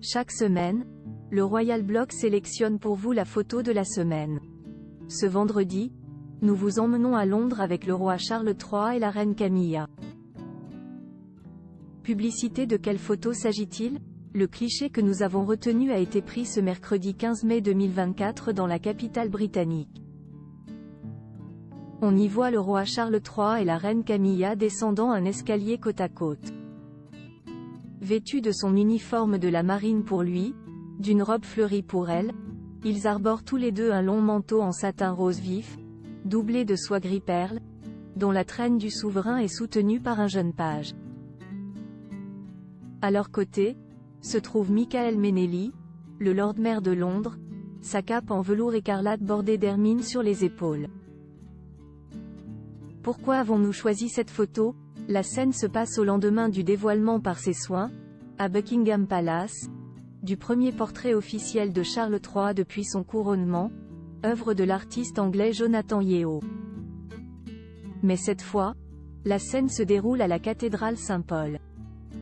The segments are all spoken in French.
Chaque semaine, le Royal Blog sélectionne pour vous la photo de la semaine. Ce vendredi, nous vous emmenons à Londres avec le roi Charles III et la reine Camilla. Publicité. De quelle photo s'agit-il? Le cliché que nous avons retenu a été pris ce mercredi 15 mai 2024 dans la capitale britannique. On y voit le roi Charles III et la reine Camilla descendant un escalier côte à côte. Vêtus de son uniforme de la marine pour lui, d'une robe fleurie pour elle, ils arborent tous les deux un long manteau en satin rose vif, doublé de soie gris perle, dont la traîne du souverain est soutenue par un jeune page. À leur côté, se trouve Michael Mennelly, le lord-maire de Londres, sa cape en velours écarlate bordée d'hermine sur les épaules. Pourquoi avons-nous choisi cette photo? La scène se passe au lendemain du dévoilement par ses soins, à Buckingham Palace, du premier portrait officiel de Charles III depuis son couronnement, œuvre de l'artiste anglais Jonathan Yeo. Mais cette fois, la scène se déroule à la cathédrale Saint-Paul.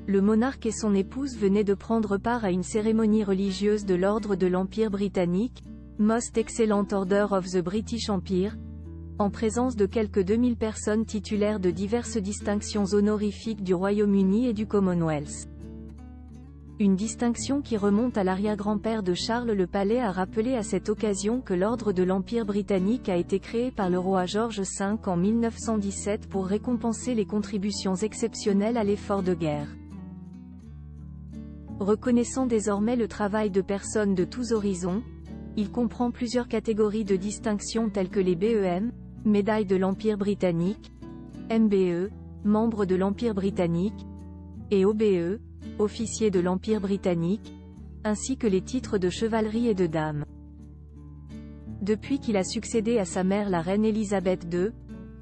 Le monarque et son épouse venaient de prendre part à une cérémonie religieuse de l'ordre de l'Empire britannique, Most Excellent Order of the British Empire, en présence de quelques 2000 personnes titulaires de diverses distinctions honorifiques du Royaume-Uni et du Commonwealth. Une distinction qui remonte à l'arrière-grand-père de Charles. Le palais a rappelé à cette occasion que l'ordre de l'Empire britannique a été créé par le roi George V en 1917 pour récompenser les contributions exceptionnelles à l'effort de guerre. Reconnaissant désormais le travail de personnes de tous horizons, il comprend plusieurs catégories de distinctions telles que les BEM, médaille de l'Empire britannique, MBE, membre de l'Empire britannique, et OBE, officier de l'Empire britannique, ainsi que les titres de chevalerie et de dame. Depuis qu'il a succédé à sa mère la reine Élisabeth II,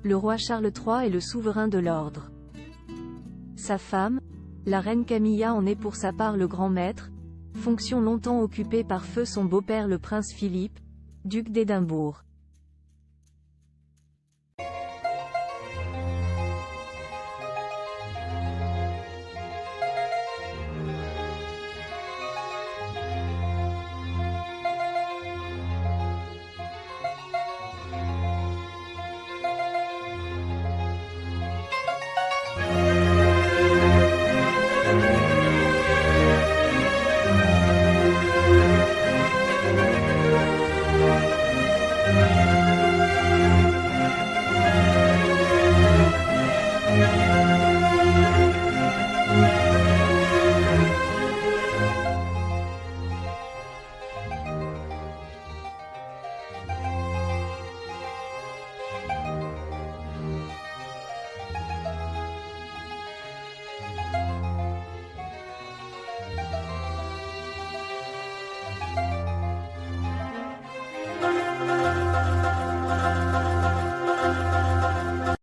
le roi Charles III est le souverain de l'ordre. Sa femme, la reine Camilla en est pour sa part le grand maître, fonction longtemps occupée par feu son beau-père le prince Philippe, duc d'Édimbourg.